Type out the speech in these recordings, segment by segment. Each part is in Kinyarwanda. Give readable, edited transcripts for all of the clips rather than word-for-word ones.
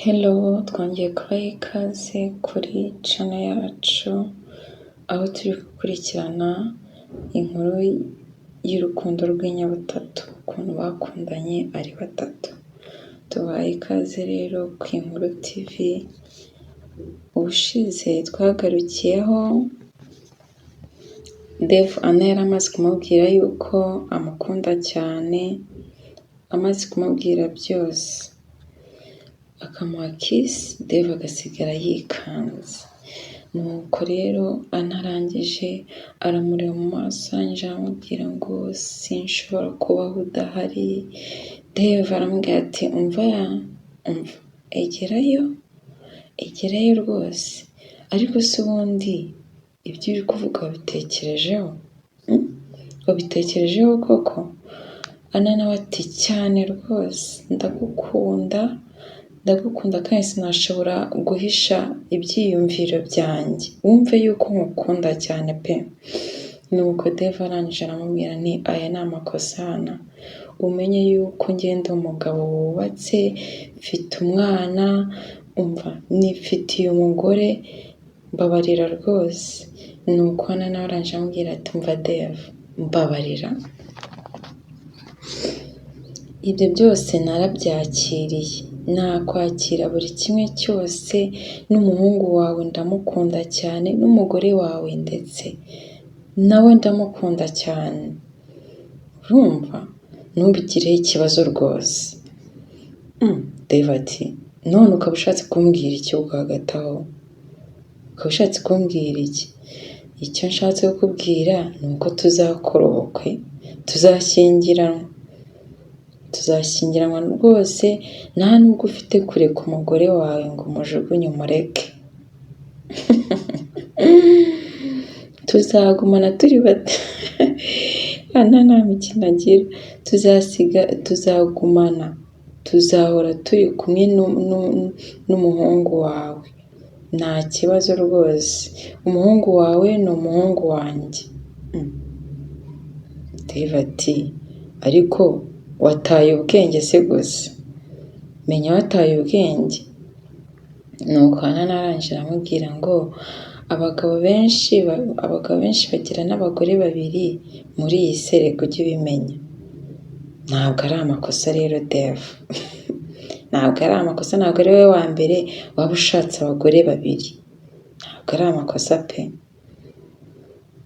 Hello, twongeye kubaha ikaze kuri channel yacu, aho turi gukurikirana inkuru y'urukundo rw'inyabutatu, ukuntu bakundanye ari batatu. Tubahaye ikaze rero ku Inkuru TV. Ubushize twagarukiyeho Dave Anna yari amaze kumubwira yuko amukunda cyane, amaze kumubwira byose akamuha kiss, Dave agasigara yikanze. Nuko rero anarangije aramureba mu maso, arangije aramubwira ngo sinshobora kubaho udahari. Dave aramubwira ati umva egerayo rwose, ariko se ubundi ibyo uri kuvuga wabitekerejeho? Wabitekerejeho koko? Anna nawe ati cyane rwose, ndagukunda kandi sinashobora guhisha ibyiyumviro byanjye, wumve yuko nkukunda cyane pe. Nuko Dave arangije aramubwira nti aya ni amakosa Anna, umenye yuko ngenda umugabo wubatse, mfite umwana, umva nifitiye umugore, mbabarira rwose. Nuko Anna nawe arangije aramubwira ati umva Dave, mbabarira, ibyo byose narabyakiriye, nakwakira buri kimwe cyose, n'umuhungu wawe ndamukunda cyane, n'umugore wawe ndetse nawe ndamukunda cyane, urumva ntubigireho ikibazo rwose. Dave ati none ukaba ushatse kumbwira iki ubwo hagati aho? Ukaba ushatse kumbwira iki? Icyo nshatse kukubwira ni uko tuzakora ubukwe, tuzashyingiranwa rwose, nta nubwo ufite kureka umugore wawe ngo umujugunye umureke. Tuzagumana turi bato. Anna nta mikino agira. Tuzagumana, tuzahora turi kumwe n'umuhungu wawe, nta kibazo rwose. Umuhungu wawe ni umuhungu wanjye. Dave ati ariko wataye ubwenge se gusa, menya wataye ubwenge. Nuko Anna arangije aramubwira ngo abagabo benshi bagira n'abagore babiri muri iyi serego, ujye ubimenya. Ntabwo ari amakosa rero Dave. Ntabwo ari amakosa, ntabwo ari wowe wa mbere waba ushatse abagore babiri, ntabwo ari amakosa pe.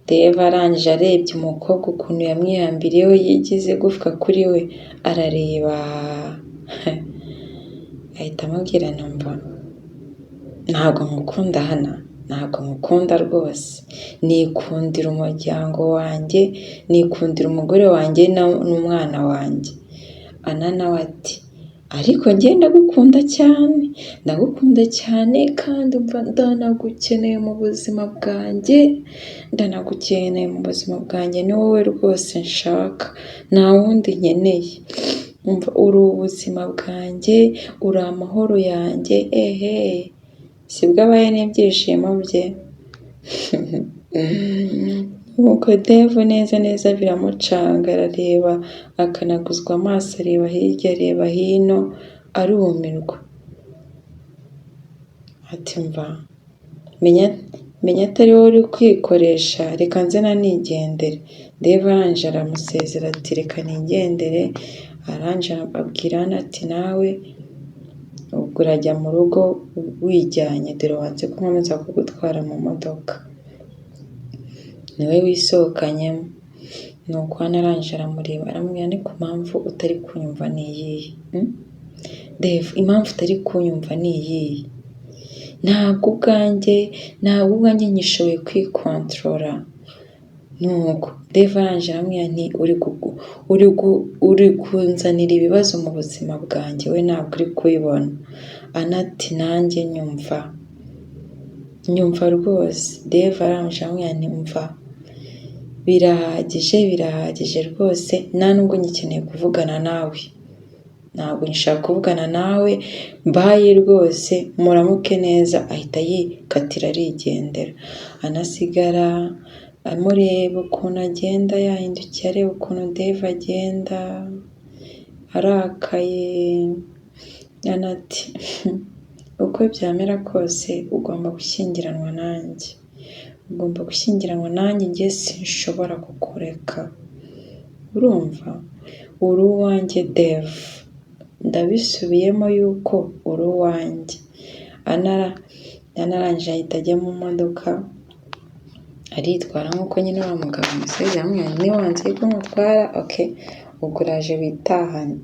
Dave arangije arebye umukobwa ukuntu yamwihambiriyeho, yigize gufwa kuri we, arareba ahita amubwira numva ntabwo nkukunda Hana, ntabwo nkukunda rwose, nikundira umuryango wanjye, nikundira umugore wanjye n'umwana wanjye. Anna nawe ati ariko njye ndagukunda cyane kandi umva ndanagukeneye mu buzima bwanjye, ni wowe rwose nshaka, nta wundi nkeneye. Umva uri ubuzima bwanjye, uri amahoro yanjye, sibwo abaye n'ibyishimo bye. Nuko Dave neza biramucanga, arareba akanaguzwa amaso, areba hirya areba hino, arumirwa. Ati mva menya atari wowe uri kwikoresha, reka nze nigendere. Dave arangije aramusezera ati reka nigendere. Arangije abwira Anna ati nawe ubwo urajya mu rugo wijyanye, dore wanze ko nkomeza kugutwara mu modoka, niwe wisohokanyemo. Nuko Anna arangije aramureba, aramubwira ni ku mpamvu utari kunyumva ni iyihe? Dave, impamvu utari kunyumva ni iyihe? Ntabwo ubwanjye nyishoboye kwikontorora. Nuko Dave arangije aramubwira nti uri kunzanira ibibazo mu buzima bwanjye, we ntabwo uri kubibona. Anna ati nanjye nyumva rwose. Dave arangije aramubwira nti mva birahagije rwose, nta nubwo ngikeneye kuvugana nawe, ntabwo nshaka kuvugana nawe, mbaye rwose muramuke neza. Ahita yikatira arigendera. Anasigara amureba ukuntu agenda, yahindukiye areba ukuntu Dave agenda arakaye. Anna ati uko byamera kose ugomba gushyingiranwa nanjye. Ugomba gushyingiranwa nanjye, njye sinshobora kukureka. Urumva? Uri uwanjye Dave. Ndabisubiyemo yuko uri uwanjye. Anarangije ahita ajya mu modoka aritwara nk'uko nyine wa mugabo umusaza yamubwiye niba wanze ko mutwara, okay, ubwo uraje witahane.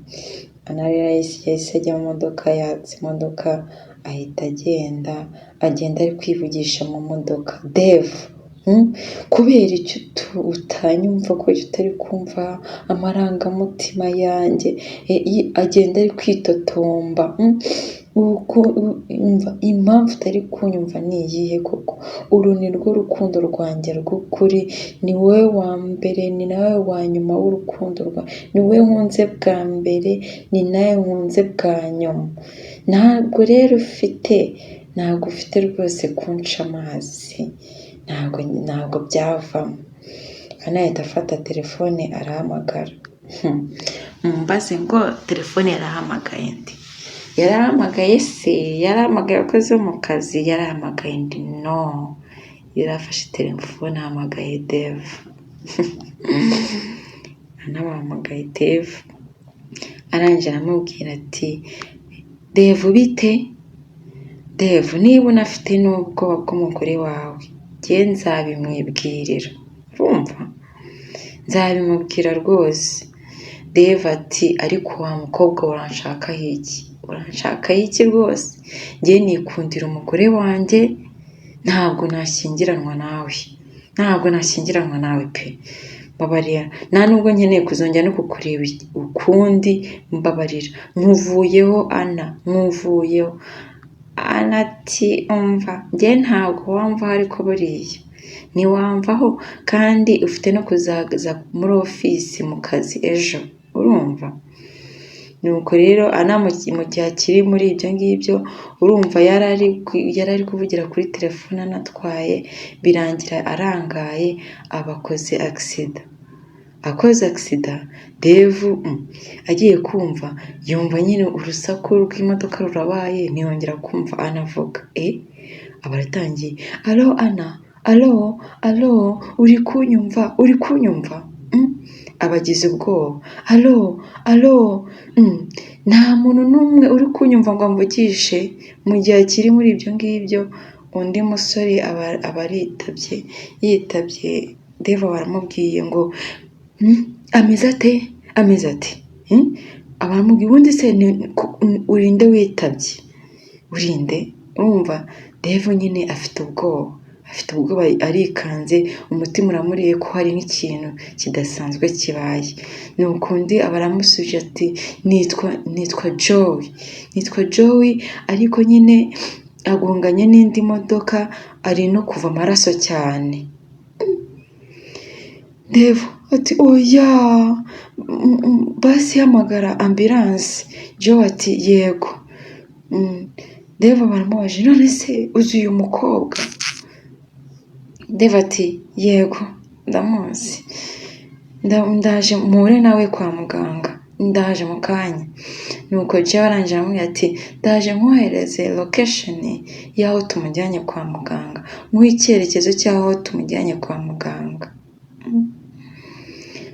Ana rero yahise ajya mu modoka, yatse imodoka ahita agenda ari kwivugisha mu modoka. Dave, kubera icyo utanyumva, ko utari kumva amarangamutima yanjye, agenda ari kwitotomba. Impamvu utari kunyumva ni iyihe koko? Uru ni rwo rukundo rwanjye rw'ukuri, ni wowe wa mbere, ni nawe wa nyuma w'urukundo rwanjye, ni wowe nkunze bwa mbere, ni nawe nkunze bwa nyuma. Ntabwo rero ntabwo ufite rwose kunca amazi, ntabwo byavamo. Anahita afata telefone arahamagara. Mumbaze ngo telefone yarahamagaye ndi? Yarahamagaye se? Yarahamagaye abakozi bo mu kazi? Yarahamagaye ndi? No, yarafashe telefone ahamagaye Dave. Anabahamagaye Dave, arangije aramubwira ati Dave bite? Dave, niba unafite n'ubwoba bw'umugore wawe, njye nzabimwibwirira. Urumva? Nzabimubwira rwose. Dave ati ariko wa mukobwa uranshakaho iki? Uranshakaho iki rwose? Njye nikundira umugore wanjye, ntabwo nashyingiranwa nawe pe. Mbabarira, nta nubwo nkeneye kuzongera no kukureba ukundi, mbabarira. Nkuvuyeho Ana, nkuvuyeho. Ana ati umva, njye ntabwo wamvaho, ariko buriya ntiwamvaho, kandi ufite no kuzaza muri ofisi mu kazi ejo. Urumva? Nuko rero Ana mu gihe akiri muri ibyo ngibyo, urumva yari ari kuvugira kuri telefone anatwaye, birangira arangaye abakoze accident. Dave agiye kumva, yumva nyine urusaku rw'imodoka rurabaye, ntiyongera kumva anavuga. Aba aratangiye, alo Ana, alo, uri kunyumva? Abagize ubwoba, alo, nta muntu n'umwe uri kunyumva ngo amvugishe. Mu gihe akiri muri ibyo ngibyo, undi musore aba yitabye Dave. Baramubwiye ngo ameze ate? Abaramubwiye ubundi se urinde witabye? Urinde? Urumva? Dave nyine afite ubwoba, arikanze, umutima uramuriye ko hari nk'ikintu kidasanzwe kibaye. Nuko undi aba aramusubije ati nitwa Joey, ariko nyine agonganye n'indi modoka, ari no kuva amaraso cyane. Dave ati oya, basi hamagara ambulance. Joey ati yego. Dave baramubaje, none se uzi uyu mukobwa? Dave ati yego, ndamuzi, ndaje mpure nawe kwa muganga, ndaje mu kanya. Nuko Joey arangije aramubwira ati ndaje nkohereze location y'aho tumujyanye kwa muganga, icyerekezo cy'aho tumujyanye kwa muganga.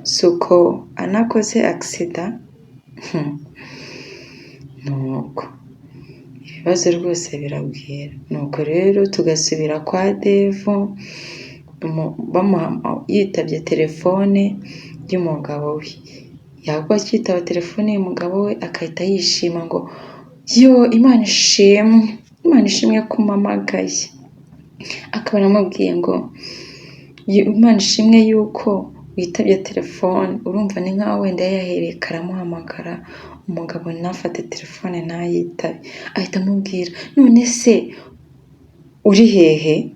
Suko anakoze accident. Nuko ibibazo rwose birabwira. Nuko rero tugasubira kwa Dave, yitabye telefone y'umugabo we. Yagwa akitaba telefone y'umugabo we, akahita yishima ngo Imana ishimwe ko umpamagaye. Akaba aramubwiye ngo Imana ishimwe yuko witabye telefone. Urumva ni nkaho wenda yahereye karamuhamagara, umugabo ntafate telefone ntayitabe. Ahita amubwira none se uri hehe?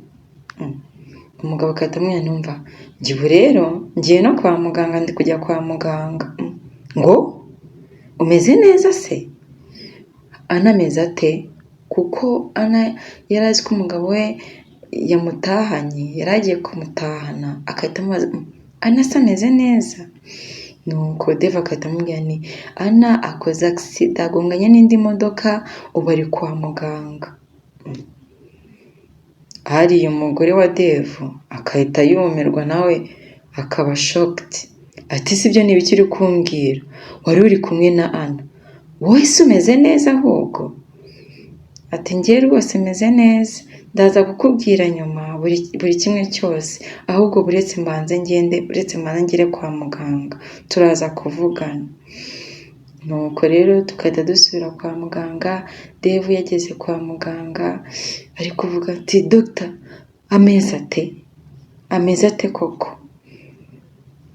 Umugabo akahita amubwira numva njyewe rero ngiye no kwa muganga, ndi kujya kwa muganga. Ngo umeze neza se? Ana ameze ate? Kuko Ana yari azi ko umugabo we yamutahanye, yari agiye kumutahana. Akahita amubaza Ana se ameze neza? nuko Dave agahita amubwira ni Ana akoze agisida agonganye n'indi modoka ubu ari kwa muganga. Hariya umugore wa Dave akahita yumirwa nawe akaba shocked. Ati sibyo ni ibiki uri kumbwira? Wari uri kumwe na Ana. Wowe se umeze neza ahubwo? Ati njye rwose meze neza. Ndaza kukubwira nyuma buri kimwe cyose. Ahubwo buretse mbanze ngere kwa muganga. Turaza kuvugana. Nuko rero tukajya dusubira kwa muganga. Dave yageze kwa muganga ari kuvuga ati Dr. ameze ate koko?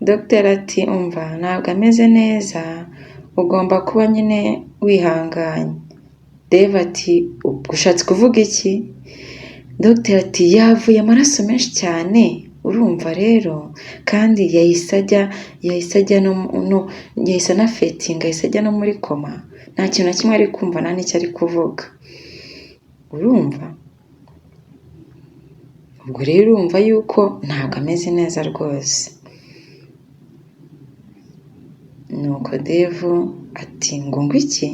Dr. ati umva ntabwo ameze neza, ugomba kuba nyine wihanganye. Dave ati ushatse kuvuga iki? Dr. ati yavuye amaraso menshi cyane, urumva rero, kandi yahise anafetinga, yahise ajya no muri koma, nta kintu na kimwe ari kumva, nta n'icyo ari kuvuga, urumva? Ubwo rero urumva yuko ntabwo ameze neza rwose. Nuko Dave ati ngo iki?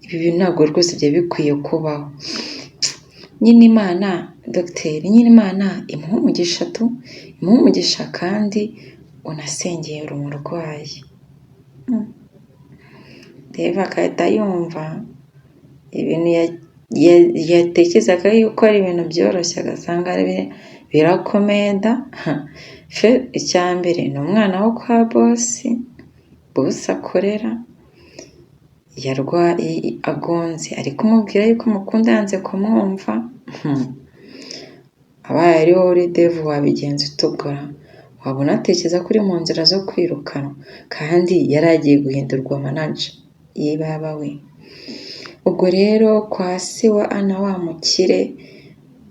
Ibi bintu ntabwo rwose byari bikwiye kubaho. Nyine Imana, Dogiteri, nyine Imana imuhe umugisha kandi unasengera umurwayi. Dave agahita yumva ibintu yatekerezaga yuko ari ibintu byoroshye agasanga birakomeye da. Icya mbere ni umwana wo kwa bosi akorera, agonze ari kumubwira yuko mukunda yanze kumwumva. Abaye ari wowe uri Dave wabigenza utugora, wabona atekereza ko uri mu nzira zo kwirukanwa kandi yari agiye guhindurwa manager yibaba we. Ubwo rero kwa se wa Ana wa mukire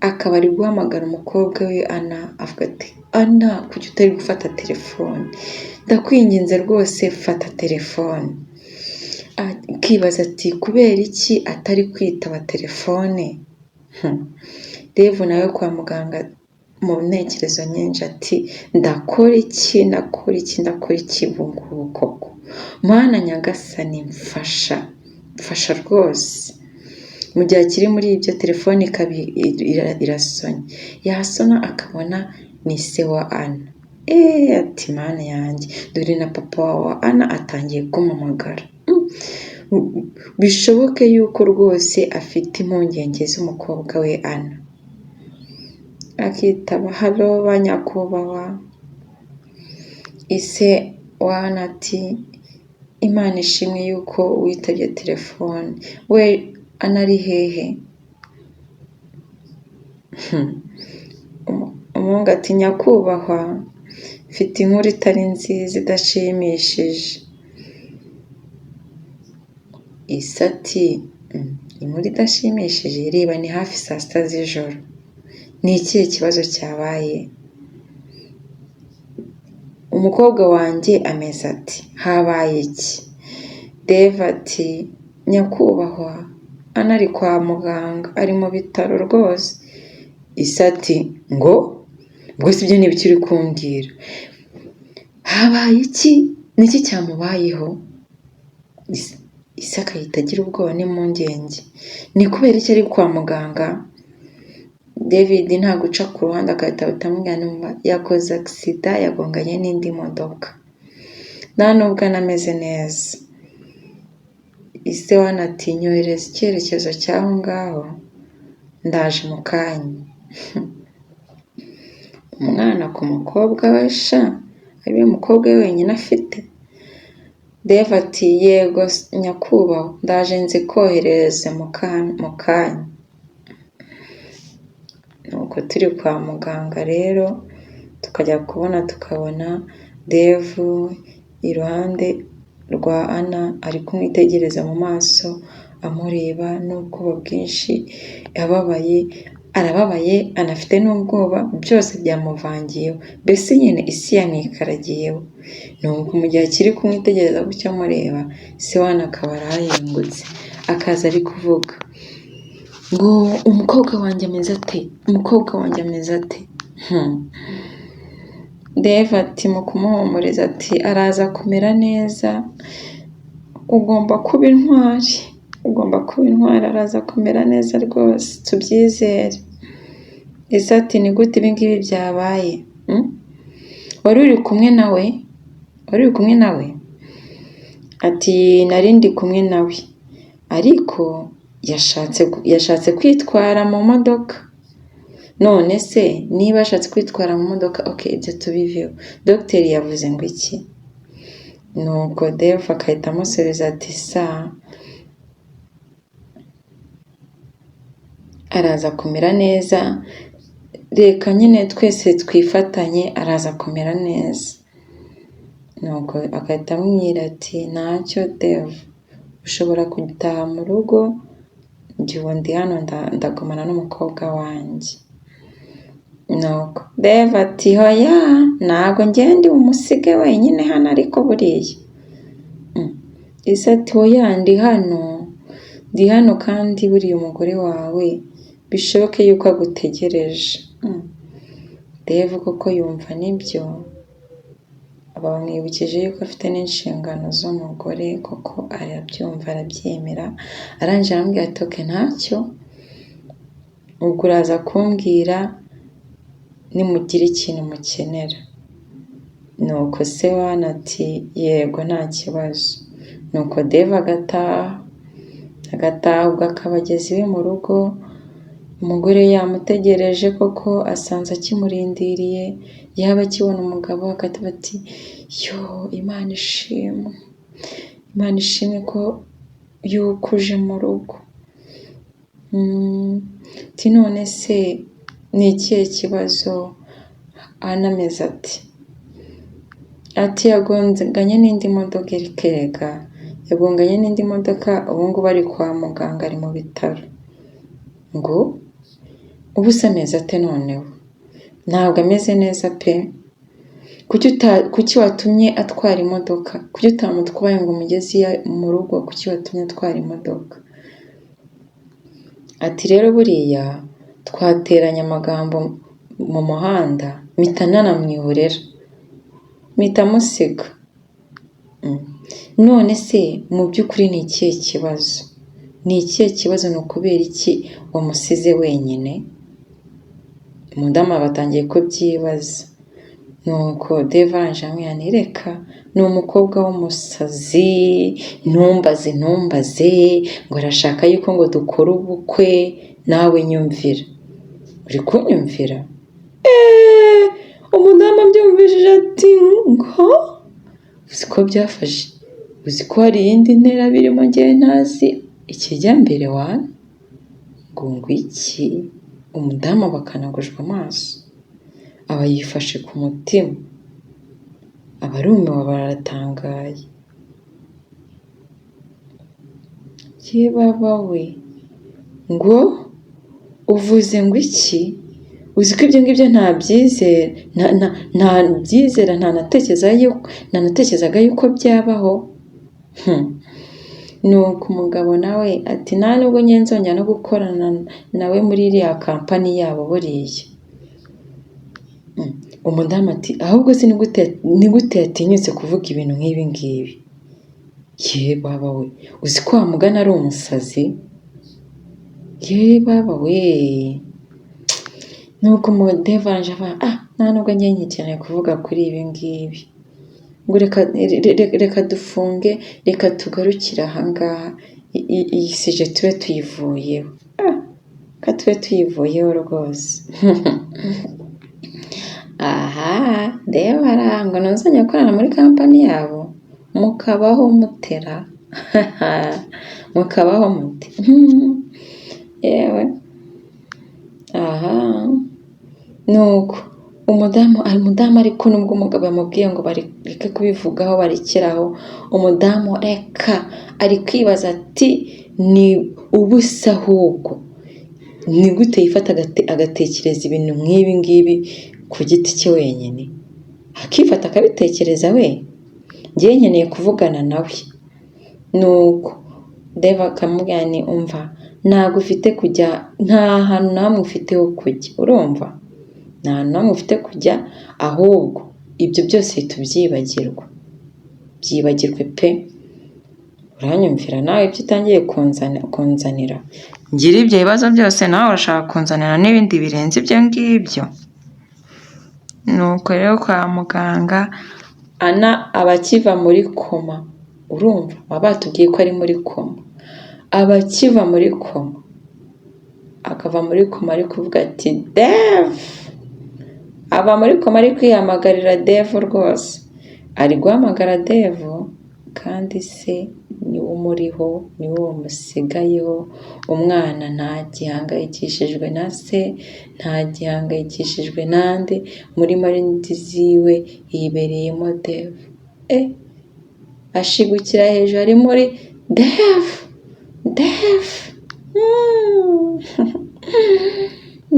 akaba ari guhamagara umukobwa we Ana avuga ati Ana kuki utari gufata telefone? Ndakwinginze rwose fata telefone. Akibaza ati kubera iki atari kwitaba telefone? Dave nawe kwa muganga mu ntekerezo nyinshi ati ndakora iki bungubu koko? Mana nyagasani mfasha rwose. Mu gihe akiri muri ibyo telefone irasonye, yasona akabona ni se wa Ana. Ati Mana yanjye, dore na papa wa Ana atangiye kumamagara. Bishoboke yuko rwose afite impungenge z'umukobwa we Ana. Akitaba, halo ba nyakubahwa. Ise wa Ana ati Imana ishimwe yuko witabye telefone. We Ana ari hehe? Umuhungu ati nyakubahwa, mfite inkuru itari nziza idashimishije. Ise ati inkuru idashimishije? Reba ni hafi 6 z'ijoro. Ni ikihe kibazo cyabaye? Umukobwa wanjye ameze ati habaye iki? Dave ati nyakubahwa, Ana ari kwa muganga, ari mu bitaro rwose. Ise ati ngo si ibyo ni ibiki uri kumbwira? Habaye iki? Niki cyamubayeho? Ise akahita agira ubwoba n'impungenge. Ni kubera iki ari kwa muganga? David nta guca ku ruhande agahita atamubwira yakoze agisida, yagonganye n'indi modoka, nta nubwo anameze neza. Ise wa Ana ati nyohereza icyerekezo cy'aho ngaho, ndaje mu kanya. Umwana ku mukobwa we sha, ariwe mukobwa we wenyine afite. Dave ati yego nyakubahwa, ndaje nzikoherereze mu kanya. Nuko turi kwa muganga rero tukajya tukabona Dave iruhande rwa Ana ari kumwitegereza mu maso amureba n'ubwoba bwinshi, arababaye anafite n'ubwoba, byose byamuvangiyeho, mbese nyine isi yamwikaragiyeho. Nuko mu gihe akiri kumwitegereza gutyo amureba, se wa Ana akaba arahingutse akaza ari kuvuga ngo umukobwa wanjye ameze ate? Dave ati mu kumuhumuriza ati araza kumera neza, ugomba kuba intwari, araza kumera neza rwose, tubyizere. Ese ati ni gute ibi ngibi byabaye? wari uri kumwe nawe? Ati nari ndi kumwe nawe, ariko yashatse kwitwara mu modoka. None se niba ashatse kwitwara mu modoka, ibyo tubiveho, dogiteri yavuze ngo iki? Nuko Dave agahita amusubiza ati araza kumera neza, reka nyine twese twifatanye, araza kumera neza. Nuko agahita amubwira ati ntacyo Dave, ushobora gutaha mu rugo, njye ndi hano ndagumana n'umukobwa wanjye. Nuko Dave ati hoya, ntabwo ngende umusige wenyine hano ariko buriya. Ese ati hoya, ndi hano kandi buriya umugore wawe bishoboke yuko agutegereje. Dave koko yumva nibyo, bamwibukije yuko afite n'inshingano z'umugore, koko arabyumva arabyemera. Arangije arambwira ati ntacyo, ubwo uraza kumbwira nimugira ikintu mukenera. Nuko se wana ati yego nta kibazo. Nuko Dave agataha ubwo akaba ageze iwe mu rugo, umugore yamutegereje koko, asanze akimurindiriye, yaba akibona umugabo akataba ati Imana ishimwe ko yuko uje mu rugo. Ati none se ni ikihe kibazo? Anameze ati yagonganye n'indi modoka, yagonganye n'indi modoka, ubu ngubu ari kwa muganga, ari mu bitaro. Ngo ubu se ameze ate noneho? Ntabwo ameze neza pe. Kuki watumye atwara imodoka? Kuki utamutwaye ngo umugeze mu rugo? Kuki watumye atwara imodoka? Ati rero buriya twateranye amagambo mu muhanda, mpita nanamwihorera, mpita musiga. None se mu by'ukuri ni ikihe kibazo? Ni ukubera iki wamusize wenyine? Umudamu batangiye kubyibaza. Nuko Dave arangije amubwira reka, ni umukobwa w'umusazi, ntumbaze ngo arashaka yuko ngo dukore ubukwe, nawe nyumvira. Uri kunyumvira? Umudamu abyumvishije ati ngo uzi ko byafashe, uzi ko hari iyindi ntera birimo njyewe ntazi ikijya mbere wana? Ngo iki? Umudamu bakanagujwe amaso, aba yifashe ku mutima, abarumiwe baratangaye. Ye baba we, ngo uvuze ngo iki? Uzi ko ibyo ngibyo ntabyizera, ntanatekerezaga yuko byabaho. Nuko umugabo nawe ati nta nubwo nzongera no gukorana nawe muri iriya kampani yabo buriya. Umudamu ati ahubwo se ni gute yatinyutse kuvuga ibintu nk'ibi ngibi? Ye baba we, uzi ko wamugana ari umusazi? Ye baba we. Nuko Dave arangije avuga nta nubwo nkeneye kuvuga kuri ibi ngibi, ngo reka dufunge, reka tugarukire ahangaha, iyi sije tube tuyivuyeho. Reka tube tuyivuyeho rwose. Dave aranga ntuzajya gukorana muri kampani yabo, mukabaho mutera. Mukabaho mute? Yewe. Nuko umudamu ariko nubwo umugabo yamubwiye ngo bareke kubivugaho, barekeraho, umudamu reka ari kwibaza ati ni ubusa, ahubwo ni gute yifata agatekereza ibintu nk'ibi ngibi ku giti cye wenyine, akifata akabitekereza we? Ngiye nkeneye kuvugana nawe. Nuko Dave akamubwira ni umva, ntabwo ufite kujya, nta hantu namwe ufite ho kujya, urumva? Nta hantu namwe ufite kujya, ahubwo ibyo byose tubyibagirwa, byibagirwe pe. Uranyumvira nawe ibyo utangiye kunzanira, ngira ibyo bibazo byose nawe urashaka kunzanira n'ibindi birenze ibyo ngibyo. Nuko rero kwa muganga Ana aba akiva muri koma, urumva baba batubwiye ko ari muri koma, aba akiva muri koma, akava muri koma ari kuvuga ati Dave, ava muri koma ari kwihamagarira Dave rwose, ari guhamagara Dave kandi se niwe umuriho, niwe wamusigayeho. Umwana ntagihangayikishijwe na se, ntagihangayikishijwe nande, muri marindi ziwe yibereyemo Dave. Ashigukira hejuru ari muri Dave.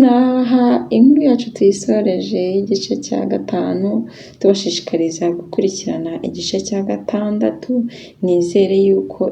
Naha inkuru yacu tuyisoreje y'igice cya 5, tubashishikariza gukurikirana igice cya 6. Nizere yuko